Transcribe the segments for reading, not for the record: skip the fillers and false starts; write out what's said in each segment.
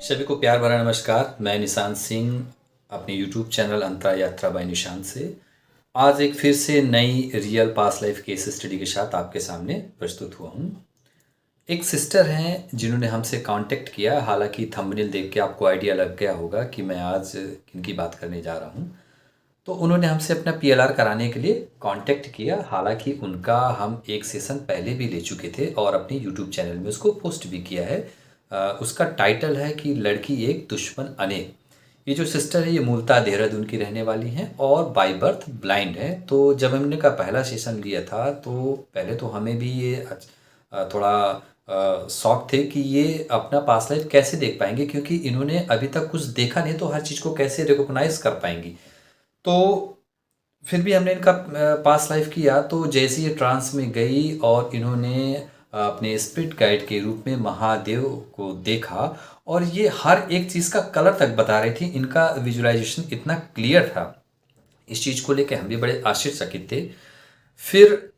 सभी को प्यार भरा नमस्कार। मैं निशांत सिंह अपने यूट्यूब चैनल अंतरा यात्रा बाय निशांत से आज एक फिर से नई रियल पास लाइफ केस स्टडी के साथ आपके सामने प्रस्तुत हुआ हूँ। एक सिस्टर हैं जिन्होंने हमसे कांटेक्ट किया। हालांकि थंबनेल देख के आपको आइडिया लग गया होगा कि मैं आज किनकी बात करने जा रहा हूँ। तो उन्होंने हमसे अपना पीएलआर कराने के लिए कांटेक्ट किया। हालांकि उनका हम एक सेशन पहले भी ले चुके थे और अपने यूट्यूब चैनल में उसको पोस्ट भी किया है। उसका टाइटल है कि लड़की एक दुश्मन अनेक। ये जो सिस्टर है ये मूलतः देहरादून की रहने वाली हैं और बाय बर्थ ब्लाइंड है। तो जब हमने का पहला सेशन लिया था तो पहले तो हमें भी ये थोड़ा शौक थे कि ये अपना पास्ट लाइफ कैसे देख पाएंगे, क्योंकि इन्होंने अभी तक कुछ देखा नहीं तो हर चीज़ को कैसे रिकॉग्नाइज कर पाएंगी। तो फिर भी हमने इनका पास्ट लाइफ किया। तो जैसे ये ट्रांस में गई और इन्होंने अपने स्पिरिट गाइड के रूप में महादेव को देखा और ये हर एक चीज़ का कलर तक बता रही थी। इनका विजुअलाइजेशन इतना क्लियर था, इस चीज़ को लेकर हम भी बड़े आश्चर्यचकित थे। फिर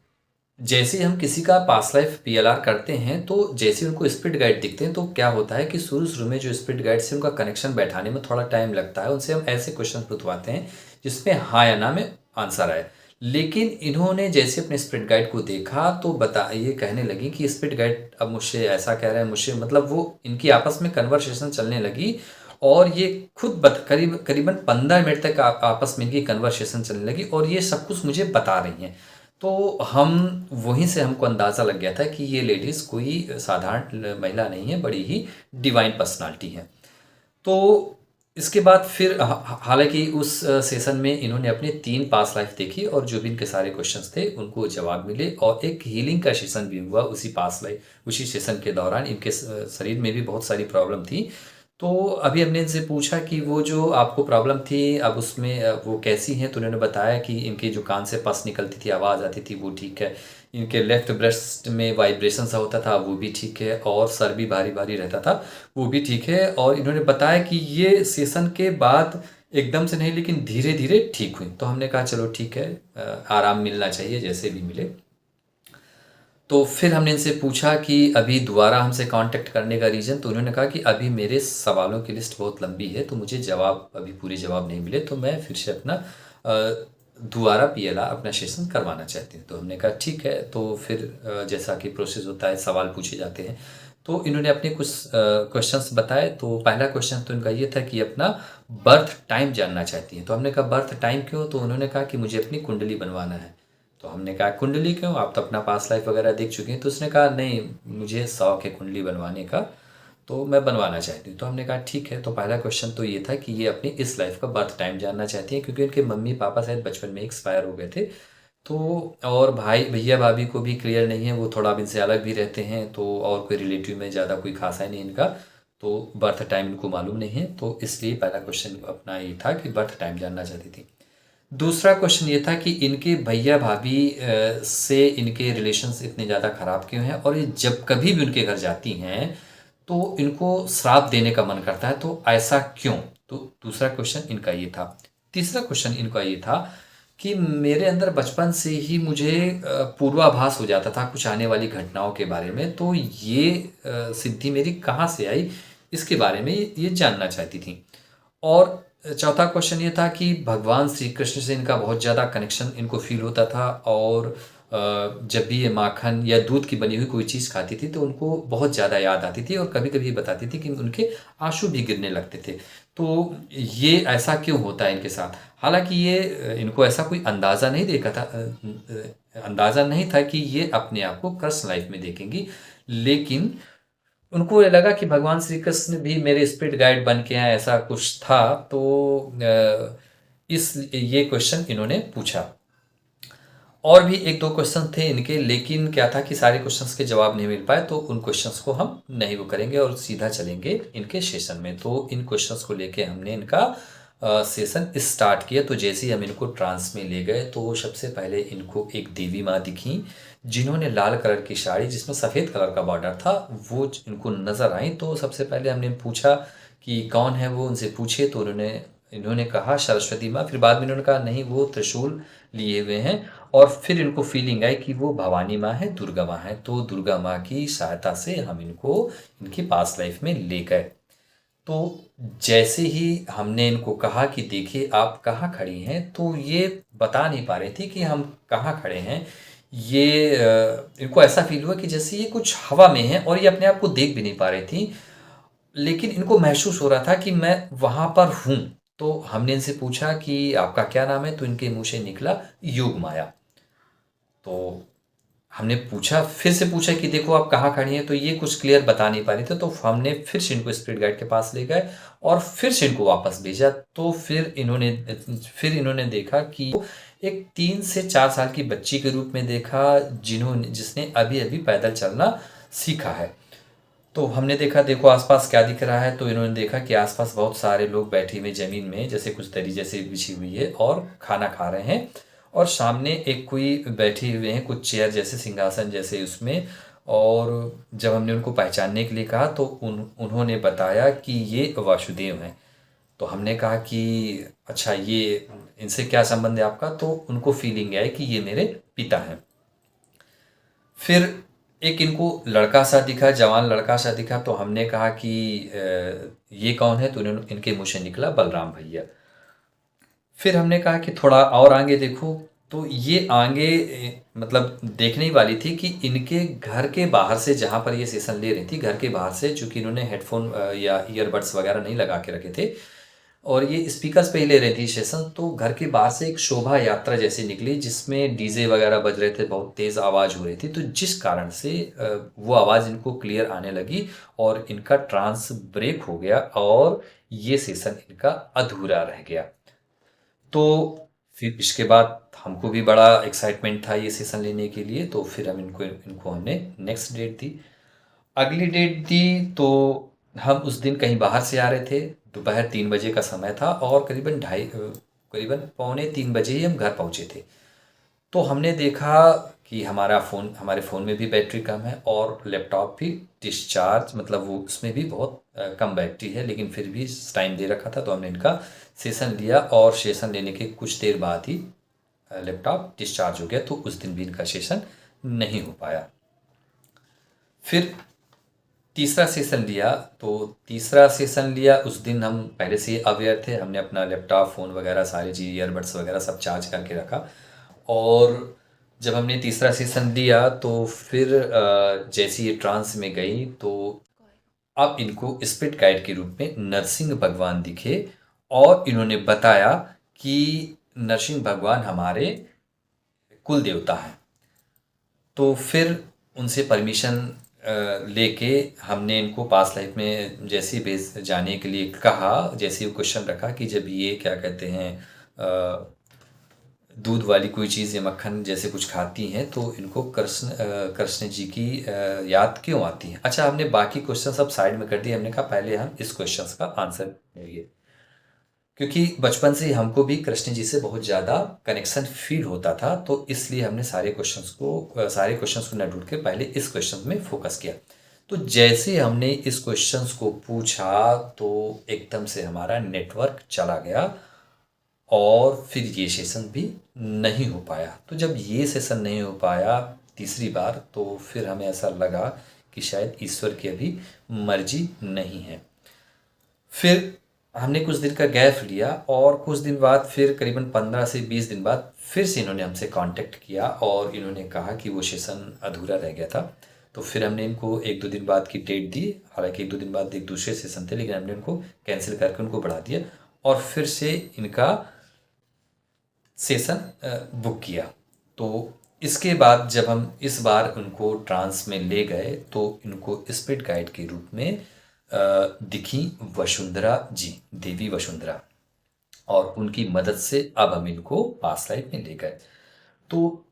जैसे ही हम किसी का पास्ट लाइफ पीएलआर करते हैं तो जैसे ही उनको स्पिरिट गाइड दिखते हैं तो क्या होता है कि शुरू शुरू में जो स्पिरिट गाइड से उनका कनेक्शन बैठाने में थोड़ा टाइम लगता है। उनसे हम ऐसे क्वेश्चन पूछवाते हैं जिसमें हाँ या ना में आंसर आए। लेकिन इन्होंने जैसे अपने स्पिरिट गाइड को देखा तो ये कहने लगी कि स्पिरिट गाइड अब मुझसे ऐसा कह रहे हैं, मुझसे मतलब वो इनकी आपस में कन्वर्सेशन चलने लगी और ये खुद करीबन 15 मिनट तक आपस में इनकी कन्वर्सेशन चलने लगी और ये सब कुछ मुझे बता रही हैं। तो हम वहीं से हमको अंदाज़ा लग गया था कि ये लेडीज़ कोई साधारण महिला नहीं है, बड़ी ही डिवाइन पर्सनालिटी है। तो इसके बाद फिर हालांकि उस सेशन में इन्होंने अपने 3 पास्ट लाइफ देखी और जो भी इनके सारे क्वेश्चंस थे उनको जवाब मिले और एक हीलिंग का सेशन भी हुआ उसी पास्ट लाइफ उसी सेशन के दौरान। इनके शरीर में भी बहुत सारी प्रॉब्लम थी। तो अभी हमने इनसे पूछा कि वो जो आपको प्रॉब्लम थी अब उसमें वो कैसी हैं। तो उन्होंने बताया कि इनके जो कान से पस निकलती थी, आवाज़ आती थी, वो ठीक है। इनके लेफ्ट ब्रेस्ट में वाइब्रेशन सा होता था वो भी ठीक है और सर भी भारी भारी रहता था वो भी ठीक है। और इन्होंने बताया कि ये सेशन के बाद एकदम से नहीं लेकिन धीरे धीरे ठीक हुई। तो हमने कहा चलो ठीक है, आराम मिलना चाहिए जैसे भी मिले। तो फिर हमने इनसे पूछा कि अभी दोबारा हमसे कांटेक्ट करने का रीज़न। तो उन्होंने कहा कि अभी मेरे सवालों की लिस्ट बहुत लंबी है तो मुझे जवाब अभी पूरे जवाब नहीं मिले, तो मैं फिर से अपना दोबारा पीएलआर अपना सेशन करवाना चाहती हूँ। तो हमने कहा ठीक है। तो फिर जैसा कि प्रोसेस होता है सवाल पूछे जाते हैं। तो इन्होंने अपने कुछ क्वेश्चंस बताए। तो पहला क्वेश्चन तो इनका ये था कि अपना बर्थ टाइम जानना चाहती हैं। तो हमने कहा बर्थ टाइम क्यों? तो उन्होंने कहा कि मुझे अपनी कुंडली बनवाना है। तो हमने कहा कुंडली क्यों, आप तो अपना पास्ट लाइफ वगैरह देख चुके हैं। तो उसने कहा नहीं, मुझे शौक है कुंडली बनवाने का, तो मैं बनवाना चाहती हूँ। तो हमने कहा ठीक है। तो पहला क्वेश्चन तो ये था कि ये अपनी इस लाइफ का बर्थ टाइम जानना चाहती हैं, क्योंकि उनके मम्मी पापा शायद बचपन में एक्सपायर हो गए थे। तो और भाई भैया भाभी को भी क्लियर नहीं है, वो थोड़ा अब इनसे अलग भी रहते हैं। तो और कोई रिलेटिव में ज़्यादा कोई खास है नहीं इनका, तो बर्थ टाइम इनको मालूम नहीं है। तो इसलिए पहला क्वेश्चन अपना ये था कि बर्थ टाइम जानना चाहती थी। दूसरा क्वेश्चन ये था कि इनके भैया भाभी से इनके रिलेशंस इतने ज़्यादा ख़राब क्यों हैं और ये जब कभी भी उनके घर जाती हैं तो इनको श्राप देने का मन करता है, तो ऐसा क्यों? तो दूसरा क्वेश्चन इनका ये था। तीसरा क्वेश्चन इनका ये था कि मेरे अंदर बचपन से ही मुझे पूर्वाभास हो जाता था कुछ आने वाली घटनाओं के बारे में, तो ये सिद्धि मेरी कहाँ से आई, इसके बारे में ये जानना चाहती थी। और चौथा क्वेश्चन ये था कि भगवान श्री कृष्ण से इनका बहुत ज़्यादा कनेक्शन इनको फील होता था और जब भी ये माखन या दूध की बनी हुई कोई चीज़ खाती थी तो उनको बहुत ज़्यादा याद आती थी और कभी कभी बताती थी कि उनके आंसू भी गिरने लगते थे। तो ये ऐसा क्यों होता है इनके साथ? हालांकि ये इनको ऐसा कोई अंदाज़ा नहीं देखा था, अंदाज़ा नहीं था कि ये अपने आप को कृष्ण लाइफ में देखेंगी। लेकिन उनको ये लगा कि भगवान श्री कृष्ण भी मेरे स्पिरिट गाइड बन के हैं, ऐसा कुछ था। तो इस ये क्वेश्चन इन्होंने पूछा। और भी एक दो क्वेश्चन थे इनके, लेकिन क्या था कि सारे क्वेश्चंस के जवाब नहीं मिल पाए, तो उन क्वेश्चंस को हम नहीं वो करेंगे और सीधा चलेंगे इनके सेशन में। तो इन क्वेश्चंस को लेके हमने इनका सेशन स्टार्ट किया। तो जैसे ही हम इनको ट्रांस में ले गए तो सबसे पहले इनको एक देवी माँ दिखी जिन्होंने लाल कलर की साड़ी जिसमें सफ़ेद कलर का बॉर्डर था वो इनको नज़र आई। तो सबसे पहले हमने पूछा कि कौन है वो, उनसे पूछे। तो इन्होंने कहा सरस्वती माँ। फिर बाद में इन्होंने कहा नहीं, वो त्रिशूल लिए हुए हैं। और फिर इनको फीलिंग आई कि वो भवानी माँ है, दुर्गा माँ है। तो दुर्गा माँ की सहायता से हम इनको इनकी पास्ट लाइफ में ले गए। तो जैसे ही हमने इनको कहा कि देखिए आप कहाँ खड़ी हैं, तो ये बता नहीं पा रही थी कि हम कहाँ खड़े हैं। ये इनको ऐसा फ़ील हुआ कि जैसे ये कुछ हवा में हैं और ये अपने आप को देख भी नहीं पा रही थी। लेकिन इनको महसूस हो रहा था कि मैं वहाँ पर हूँ। तो हमने इनसे पूछा कि आपका क्या नाम है? तो इनके मुँह से निकला योगमाया। तो हमने पूछा, फिर से पूछा कि देखो आप कहाँ खड़ी हैं? तो ये कुछ क्लियर बता नहीं पा रही थी, तो हमने फिर से इनको स्पिरिट गाइड के पास ले गए और फिर से इनको वापस भेजा। तो फिर इन्होंने देखा कि एक 3 से 4 साल की बच्ची के रूप में देखा, जिसने अभी-अभी पैदल चलना सीखा है। तो हमने देखा देखो आस-पास क्या दिख रहा है? तो इन्होंने देखा कि आस-पास बहुत सारे लोग बैठे हुए ज़मीन में, जैसे कुछ दरी जैसी बिछी हुई है और खाना खा रहे हैं। और सामने एक कोई बैठे हुए हैं, कुछ चेयर जैसे, सिंहासन जैसे उसमें। और जब हमने उनको पहचानने के लिए कहा तो उन्होंने बताया कि ये वासुदेव हैं। तो हमने कहा कि अच्छा, ये इनसे क्या संबंध है आपका? तो उनको फीलिंग आई कि ये मेरे पिता हैं। फिर एक इनको लड़का सा दिखा, जवान लड़का सा दिखा, तो हमने कहा कि ये कौन है? तो इनके मुँह से निकला बलराम भैया। फिर हमने कहा कि थोड़ा और आगे देखो। तो ये आगे मतलब देखने ही वाली थी कि इनके घर के बाहर से, जहाँ पर ये सेशन ले रही थी, घर के बाहर से, चूँकि इन्होंने हेडफ़ोन या ईयरबड्स वगैरह नहीं लगा के रखे थे और ये स्पीकर्स पे ही ले रही थी सेशन, तो घर के बाहर से एक शोभा यात्रा जैसी निकली जिसमें डीजे वगैरह बज रहे थे, बहुत तेज़ आवाज़ हो रही थी। तो जिस कारण से वो आवाज़ इनको क्लियर आने लगी और इनका ट्रांस ब्रेक हो गया और ये सेशन इनका अधूरा रह गया। तो फिर इसके बाद हमको भी बड़ा एक्साइटमेंट था ये सेशन लेने के लिए, तो फिर हम इनको इनको हमने नेक्स्ट डेट दी। अगली डेट दी तो हम उस दिन कहीं बाहर से आ रहे थे, दोपहर 3 बजे का समय था और करीबन पौने 3 बजे ही हम घर पहुँचे थे। तो हमने देखा कि हमारे फ़ोन में भी बैटरी कम है और लैपटॉप भी डिस्चार्ज, मतलब वो उसमें भी बहुत कम बैटरी है, लेकिन फिर भी टाइम दे रखा था, तो हमने इनका सेशन लिया और सेशन लेने के कुछ देर बाद ही लैपटॉप डिस्चार्ज हो गया, तो उस दिन भी इनका सेशन नहीं हो पाया। फिर तीसरा सेशन लिया, तो तीसरा सेशन लिया उस दिन हम पहले से ही अवेयर थे, हमने अपना लैपटॉप, फ़ोन वगैरह सारी चीज़, ईयरबड्स वगैरह सब चार्ज करके रखा। और जब हमने तीसरा सेशन दिया तो फिर जैसे ये ट्रांस में गई, तो अब इनको स्पिरिट गाइड के रूप में नरसिंह भगवान दिखे और इन्होंने बताया कि नरसिंह भगवान हमारे कुल देवता हैं। तो फिर उनसे परमिशन लेके हमने इनको पास्ट लाइफ में जैसे ही भेज जाने के लिए कहा, जैसे ही क्वेश्चन रखा कि जब ये क्या कहते हैं दूध वाली कोई चीज़ या मक्खन जैसे कुछ खाती हैं, तो इनको कृष्ण जी की याद क्यों आती है? अच्छा, हमने बाकी क्वेश्चन सब साइड में कर दिए, हमने कहा पहले हम इस क्वेश्चन का आंसर देंगे, क्योंकि बचपन से ही हमको भी कृष्ण जी से बहुत ज़्यादा कनेक्शन फील होता था, तो इसलिए हमने सारे क्वेश्चंस को न ढूंढ के पहले इस क्वेश्चन में फोकस किया। तो जैसे हमने इस क्वेश्चंस को पूछा तो एकदम से हमारा नेटवर्क चला गया और फिर ये सेशन भी नहीं हो पाया। तो जब ये सेशन नहीं हो पाया तीसरी बार, तो फिर हमें ऐसा लगा कि शायद ईश्वर की अभी मर्जी नहीं है। फिर हमने कुछ दिन का गैप लिया और कुछ दिन बाद, फिर करीबन 15 से 20 दिन बाद फिर से इन्होंने हमसे कांटेक्ट किया और इन्होंने कहा कि वो सेशन अधूरा रह गया था। तो फिर हमने इनको 1-2 दिन बाद की डेट दी, हालांकि 1-2 दिन बाद एक दूसरे सेशन थे, लेकिन हमने उनको कैंसिल करके उनको बढ़ा दिया और फिर से इनका सेशन बुक किया। तो इसके बाद जब हम इस बार उनको ट्रांस में ले गए, तो इनको स्पिरिट गाइड के रूप में दिखी वसुंधरा जी, देवी वसुंधरा, और उनकी मदद से अब हम इनको पास्ट लाइफ में ले गए। तो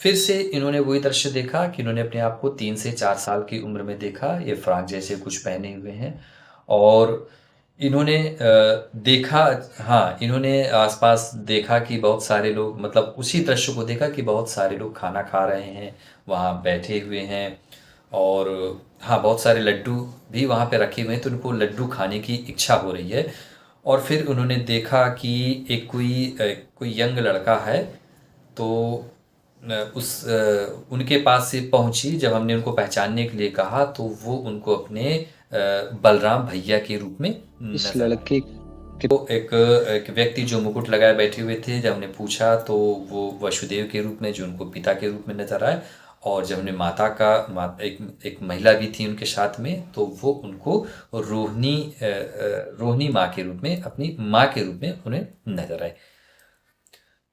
फिर से इन्होंने वही दृश्य देखा कि इन्होंने अपने आप को 3 से 4 साल की उम्र में देखा, ये फ्रॉक जैसे कुछ पहने हुए हैं और इन्होंने देखा, हाँ, इन्होंने आस-पास देखा कि बहुत सारे लोग, मतलब उसी दृश्य को देखा कि बहुत सारे लोग खाना खा रहे हैं, वहाँ बैठे हुए हैं और हाँ, बहुत सारे लड्डू भी वहाँ पे रखे हुए हैं, तो उनको लड्डू खाने की इच्छा हो रही है। और फिर उन्होंने देखा कि एक कोई यंग लड़का है, तो उनके पास से पहुँची, जब हमने उनको पहचानने के लिए कहा तो वो उनको अपने बलराम भैया के रूप में इस नजर आए। लड़के तो एक व्यक्ति जो मुकुट लगाए बैठे हुए थे, जब हमने पूछा तो वो वसुदेव के रूप में, जो उनको पिता के रूप में नजर आए। और जब हमने एक महिला भी थी उनके साथ में, तो वो उनको रोहिणी माँ के रूप में, अपनी माँ के रूप में उन्हें नजर आए।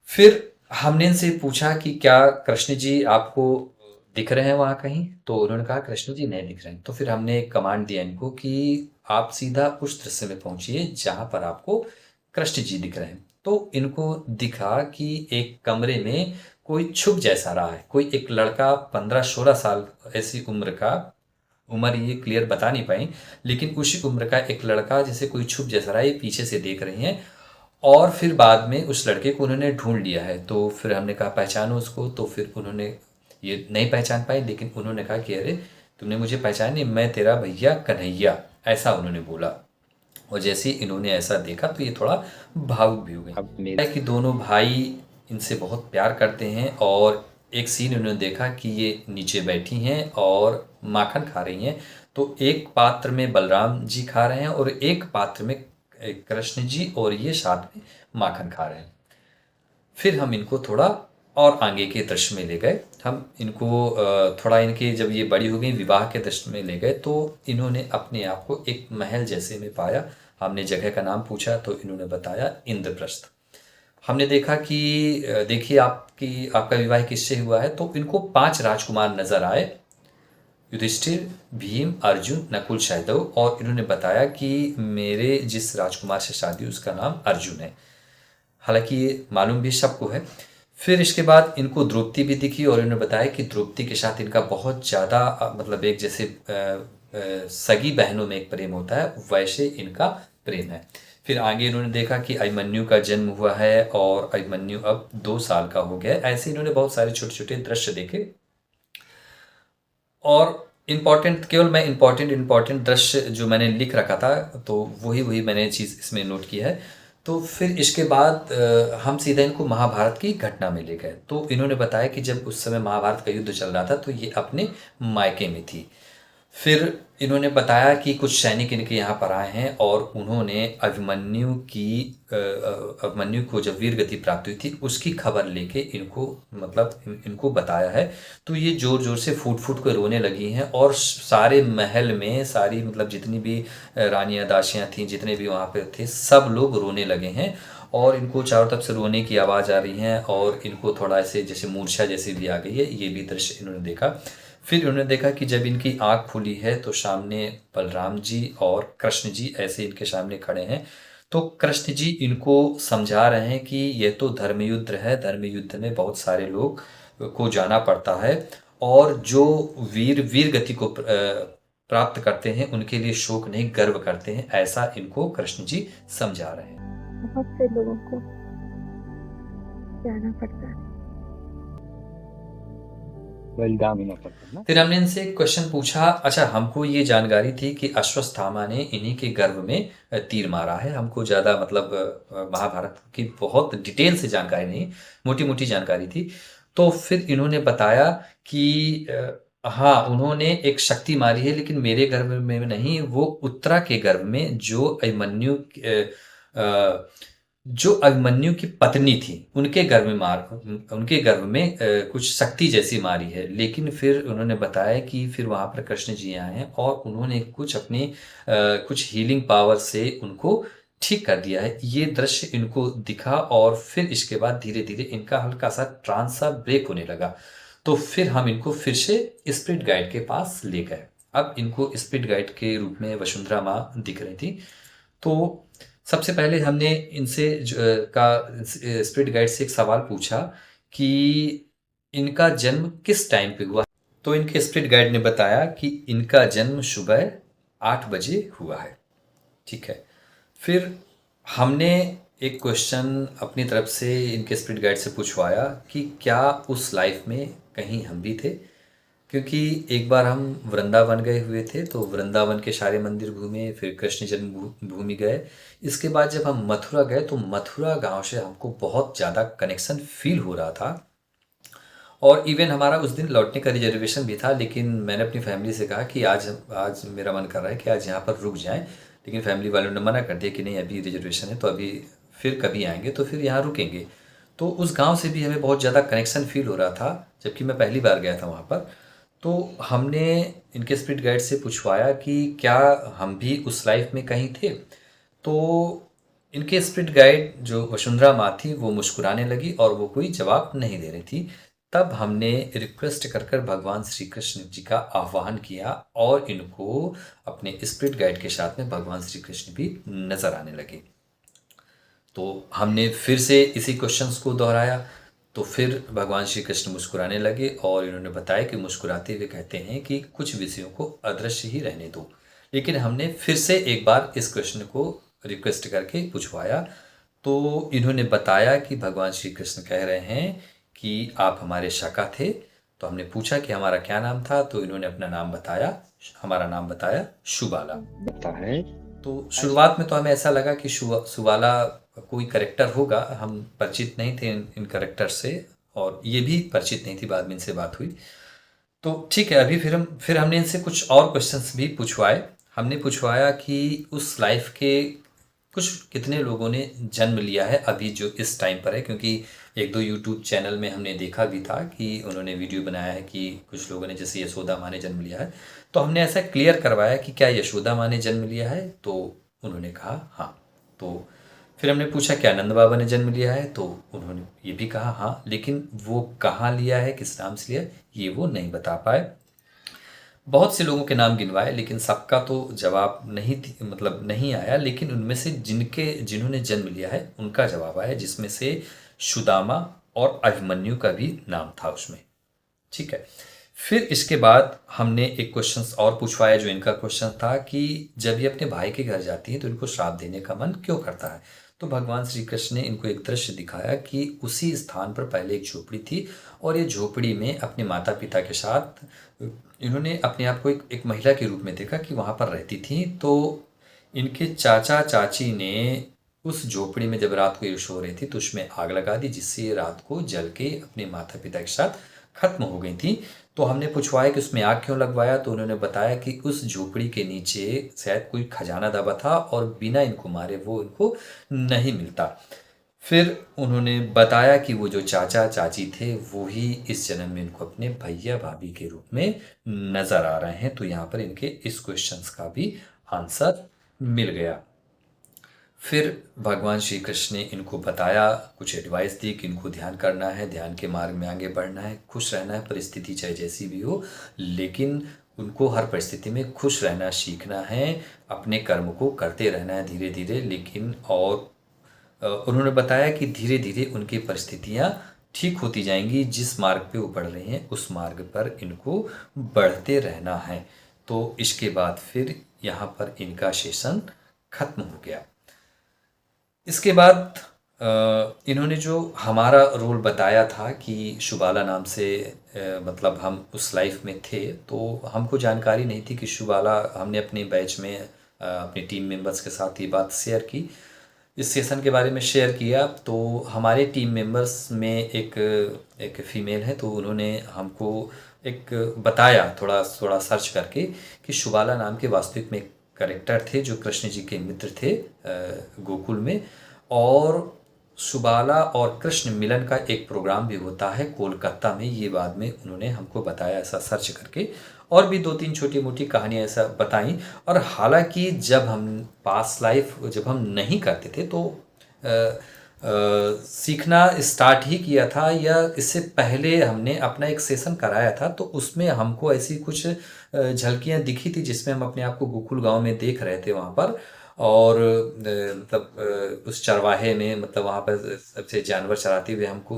फिर हमने इनसे पूछा कि क्या कृष्ण जी आपको दिख रहे हैं वहाँ कहीं? तो उन्होंने कहा कृष्ण जी नहीं दिख रहे हैं। तो फिर हमने एक कमांड दिया इनको कि आप सीधा उस दृश्य में पहुंचिए जहां पर आपको कृष्ण जी दिख रहे हैं। तो इनको दिखा कि एक कमरे में कोई छुप जैसा रहा है, कोई एक लड़का 15-16 साल ऐसी उम्र का, उम्र ये क्लियर बता नहीं पाई, लेकिन उसी उम्र का एक लड़का जैसे कोई छुप जैसा रहा है, ये पीछे से देख रही हैं। और फिर बाद में उस लड़के को उन्होंने ढूंढ लिया है। तो फिर हमने कहा पहचानो उसको, तो फिर उन्होंने ये नहीं पहचान पाई, लेकिन उन्होंने कहा कि अरे तुमने मुझे पहचान नहीं, मैं तेरा भैया कन्हैया, ऐसा उन्होंने बोला। और जैसे ही इन्होंने ऐसा देखा तो ये थोड़ा भावुक भी हो गई। अब मेरे है कि दोनों भाई इनसे बहुत प्यार करते हैं। और एक सीन उन्होंने देखा कि ये नीचे बैठी हैं और माखन खा रही हैं। तो एक पात्र में बलराम जी खा रहे हैं और एक पात्र में कृष्ण जी, और ये साथ में माखन खा रहे हैं। फिर हम इनको थोड़ा और आगे के दृश्य में ले गए। हम इनको थोड़ा, इनके जब ये बड़ी हो गई, विवाह के दृश्य में ले गए, तो इन्होंने अपने आप को एक महल जैसे में पाया। हमने जगह का नाम पूछा तो इन्होंने बताया इंद्रप्रस्थ। हमने देखा कि देखिए आपका विवाह किससे हुआ है? तो इनको 5 राजकुमार नजर आए, युधिष्ठिर, भीम, अर्जुन, नकुल, सहदेव। और इन्होंने बताया कि मेरे जिस राजकुमार से शादी उसका नाम अर्जुन है। हालांकि ये मालूम भी सबको है। फिर इसके बाद इनको द्रौपदी भी दिखी और इन्होंने बताया कि द्रौपदी के साथ इनका बहुत ज़्यादा मतलब एक जैसे सगी बहनों में एक प्रेम होता है, वैसे इनका प्रेम है। फिर आगे इन्होंने देखा कि अभिमन्यु का जन्म हुआ है और अभिमन्यु अब 2 साल का हो गया है। ऐसे इन्होंने बहुत सारे छोटे छोटे दृश्य देखे। और केवल मैं इम्पोर्टेंट दृश्य जो मैंने लिख रखा था, तो वही वही मैंने चीज़ इसमें नोट किया है। तो फिर इसके बाद हम सीधा इनको महाभारत की घटना में ले गए। तो इन्होंने बताया कि जब उस समय महाभारत का युद्ध चल रहा था तो ये अपने मायके में थी। फिर इन्होंने बताया कि कुछ सैनिक इनके यहाँ पर आए हैं और उन्होंने अभिमन्यु को जब वीर गति प्राप्त हुई थी उसकी खबर लेके इनको, मतलब इनको बताया है। तो ये ज़ोर ज़ोर से फूट फूट कर रोने लगी हैं और सारे महल में सारी, मतलब जितनी भी रानियाँ दासियाँ थीं, जितने भी वहाँ पे थे, सब लोग रोने लगे हैं। और इनको चारों तरफ से रोने की आवाज़ आ रही है और इनको थोड़ा ऐसे जैसे मूर्छा जैसी भी आ गई है। ये भी दृश्य इन्होंने देखा। फिर उन्होंने देखा कि जब इनकी आँख खुली है तो सामने बलराम जी और कृष्ण जी ऐसे इनके सामने खड़े हैं। तो कृष्ण जी इनको समझा रहे हैं कि यह तो धर्मयुद्ध है, धर्मयुद्ध में बहुत सारे लोग को जाना पड़ता है और जो वीर गति को प्राप्त करते हैं उनके लिए शोक नहीं, गर्व करते हैं, ऐसा इनको कृष्ण जी समझा रहे हैं। बहुत से लोगों को जाना पड़ता है। बलिदान देना पड़ता है ना। फिर हमने इनसे एक क्वेश्चन पूछा। अच्छा, हमको ये जानकारी थी कि अश्वत्थामा ने इन्हीं के गर्भ में तीर मारा है। हमको ज़्यादा मतलब महाभारत की बहुत डिटेल से जानकारी नहीं, मोटी मोटी जानकारी थी। तो फिर इन्होंने बताया कि हाँ, उन्होंने एक शक्ति मारी है, लेकिन मेरे गर्भ में नहीं, वो उत्तरा के गर्भ में जो अभिमन्यु की पत्नी थी उनके गर्भ में कुछ शक्ति जैसी मारी है। लेकिन फिर उन्होंने बताया कि फिर वहाँ पर कृष्ण जी आए हैं और उन्होंने कुछ अपनी कुछ हीलिंग पावर से उनको ठीक कर दिया है। ये दृश्य इनको दिखा और फिर इसके बाद धीरे धीरे इनका हल्का सा ट्रांस सा ब्रेक होने लगा। तो फिर हम इनको फिर से स्पिरिट गाइड के पास ले गए। अब इनको स्पिरिट गाइड के रूप में वसुंधरा माँ दिख रही थी। तो सबसे पहले हमने इनसे स्पिरिट गाइड से एक सवाल पूछा कि इनका जन्म किस टाइम पे हुआ। तो इनके स्पिरिट गाइड ने बताया कि इनका जन्म सुबह 8 बजे हुआ है। ठीक है। फिर हमने एक क्वेश्चन अपनी तरफ से इनके स्पिरिट गाइड से पूछवाया कि क्या उस लाइफ में कहीं हम भी थे, क्योंकि एक बार हम वृंदावन गए हुए थे, तो वृंदावन के सारे मंदिर घूमे, फिर कृष्ण जन्मभूमि गए। इसके बाद जब हम मथुरा गए तो मथुरा गांव से हमको बहुत ज़्यादा कनेक्शन फील हो रहा था। और इवन हमारा उस दिन लौटने का रिजर्वेशन भी था, लेकिन मैंने अपनी फैमिली से कहा कि आज आज मेरा मन कर रहा है कि आज यहाँ पर रुक जाएं, लेकिन फैमिली वालों ने मना कर दिया कि नहीं, अभी रिजर्वेशन है तो अभी फिर कभी आएंगे तो फिर यहाँ रुकेंगे। तो उस गांव से भी हमें बहुत ज़्यादा कनेक्शन फील हो रहा था, जबकि मैं पहली बार गया था वहाँ पर। तो हमने इनके स्पिरिट गाइड से पूछवाया कि क्या हम भी उस लाइफ में कहीं थे। तो इनके स्पिरिट गाइड जो वसुंधरा माँ थी वो मुस्कुराने लगी और वो कोई जवाब नहीं दे रही थी। तब हमने रिक्वेस्ट कर कर भगवान श्री कृष्ण जी का आह्वान किया और इनको अपने स्पिरिट गाइड के साथ में भगवान श्री कृष्ण भी नजर आने लगे। तो हमने फिर से इसी क्वेश्चंस को दोहराया, तो फिर भगवान श्री कृष्ण मुस्कुराने लगे और इन्होंने बताया कि मुस्कुराते हुए कहते हैं कि कुछ विषयों को अदृश्य ही रहने दो। लेकिन हमने फिर से एक बार इस क्वेश्चन को रिक्वेस्ट करके पूछवाया, तो इन्होंने बताया कि भगवान श्री कृष्ण कह रहे हैं कि आप हमारे शाका थे। तो हमने पूछा कि हमारा क्या नाम था, तो इन्होंने अपना नाम बताया, हमारा नाम बताया शुबाला। लगता है। तो शुरुआत में तो हमें ऐसा लगा कि सुवाला कोई करेक्टर होगा, हम परिचित नहीं थे इन करेक्टर से, और ये भी परिचित नहीं थी, बाद में इनसे बात हुई। तो ठीक है, अभी फिर हमने इनसे कुछ और क्वेश्चंस भी पूछवाए। हमने पूछवाया कि उस लाइफ के कुछ कितने लोगों ने जन्म लिया है अभी जो इस टाइम पर है, क्योंकि एक दो यूट्यूब चैनल में हमने देखा भी था कि उन्होंने वीडियो बनाया है कि कुछ लोगों ने, जैसे यशोदा माँ ने जन्म लिया है। तो हमने ऐसा क्लियर करवाया कि क्या यशोदा माँ ने जन्म लिया है, तो उन्होंने कहा हाँ। तो फिर हमने पूछा क्या नंद बाबा ने जन्म लिया है, तो उन्होंने ये भी कहा हाँ, लेकिन वो कहाँ लिया है, किस नाम से लिया है, ये वो नहीं बता पाए। बहुत से लोगों के नाम गिनवाए, लेकिन सबका तो जवाब नहीं आया, लेकिन उनमें से जिन्होंने जन्म लिया है उनका जवाब आया, जिसमें से सुदामा और अभिमन्यु का भी नाम था उसमें। ठीक है, फिर इसके बाद हमने एक क्वेश्चन और पूछवाया, जो इनका क्वेश्चन था कि जब ये अपने भाई के घर जाती है तो इनको श्राप देने का मन क्यों करता है। तो भगवान श्री कृष्ण ने इनको एक दृश्य दिखाया कि उसी स्थान पर पहले एक झोपड़ी थी, और ये झोपड़ी में अपने माता पिता के साथ इन्होंने अपने आप को एक महिला के रूप में देखा कि वहाँ पर रहती थी। तो इनके चाचा चाची ने उस झोपड़ी में जब रात को ये सो रही थी तो उसमें आग लगा दी, जिससे ये रात को जल के अपने माता पिता के साथ खत्म हो गई थी। तो हमने पूछवाया कि उसमें आग क्यों लगवाया, तो उन्होंने बताया कि उस झोपड़ी के नीचे शायद कोई खजाना दबा था और बिना इनको मारे वो इनको नहीं मिलता। फिर उन्होंने बताया कि वो जो चाचा चाची थे वो ही इस जन्म में इनको अपने भैया भाभी के रूप में नजर आ रहे हैं। तो यहाँ पर इनके इस क्वेश्चंस का भी आंसर मिल गया। फिर भगवान श्री कृष्ण ने इनको बताया, कुछ एडवाइस दी कि इनको ध्यान करना है, ध्यान के मार्ग में आगे बढ़ना है, खुश रहना है, परिस्थिति चाहे जैसी भी हो, लेकिन उनको हर परिस्थिति में खुश रहना सीखना है, अपने कर्म को करते रहना है धीरे धीरे। लेकिन और उन्होंने बताया कि धीरे धीरे उनकी परिस्थितियाँ ठीक होती जाएंगी, जिस मार्ग पे वो बढ़ रहे हैं उस मार्ग पर इनको बढ़ते रहना है। तो इसके बाद फिर यहाँ पर इनका सेशन खत्म हो गया। इसके बाद इन्होंने जो हमारा रोल बताया था कि शुबाला नाम से मतलब हम उस लाइफ में थे, तो हमको जानकारी नहीं थी कि शुबाला, हमने अपने बैच में अपनी टीम मेंबर्स के साथ ये बात शेयर की, इस सेशन के बारे में शेयर किया। तो हमारे टीम मेंबर्स में एक फ़ीमेल है, तो उन्होंने हमको एक बताया थोड़ा थोड़ा सर्च करके कि शुबाला नाम के वास्तविक में करेक्टर थे जो कृष्ण जी के मित्र थे गोकुल में, और सुबाला और कृष्ण मिलन का एक प्रोग्राम भी होता है कोलकाता में। ये बाद में उन्होंने हमको बताया ऐसा सर्च करके, और भी दो तीन छोटी मोटी कहानियाँ ऐसा बताई। और हालांकि जब हम पास्ट लाइफ जब हम नहीं करते थे तो सीखना स्टार्ट ही किया था, या इससे पहले हमने अपना एक सेशन कराया था, तो उसमें हमको ऐसी कुछ झलकियाँ दिखी थी जिसमें हम अपने आप को गोकुल गांव में देख रहे थे वहाँ पर। और मतलब उस चरवाहे में, मतलब वहाँ पर सबसे जानवर चराते हुए हमको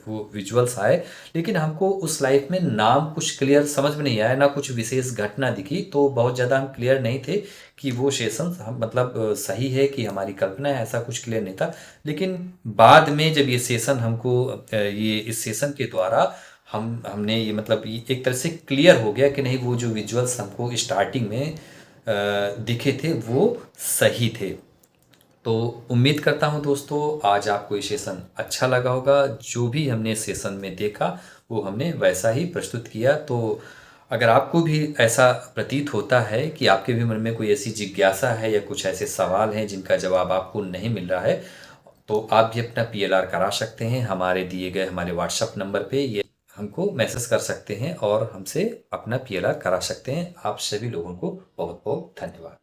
वो विजुअल्स आए, लेकिन हमको उस लाइफ में नाम कुछ क्लियर समझ में नहीं आया, ना कुछ विशेष घटना दिखी, तो बहुत ज़्यादा हम क्लियर नहीं थे कि वो सेशन हम मतलब सही है कि हमारी कल्पना है, ऐसा कुछ क्लियर नहीं था। लेकिन बाद में जब ये सेशन हमको ये इस सेशन के द्वारा हमने ये मतलब एक तरह से क्लियर हो गया कि नहीं, वो जो विजुअल्स हमको स्टार्टिंग में दिखे थे वो सही थे। तो उम्मीद करता हूँ दोस्तों आज आपको ये सेशन अच्छा लगा होगा। जो भी हमने सेशन में देखा वो हमने वैसा ही प्रस्तुत किया। तो अगर आपको भी ऐसा प्रतीत होता है कि आपके भी मन में कोई ऐसी जिज्ञासा है या कुछ ऐसे सवाल हैं जिनका जवाब आपको नहीं मिल रहा है, तो आप भी अपना पीएलआर करा सकते हैं। हमारे दिए गए हमारे व्हाट्सएप नंबर पे ये हमको मैसेज कर सकते हैं और हमसे अपना पीएलआर करा सकते हैं। आप सभी लोगों को बहुत बहुत धन्यवाद।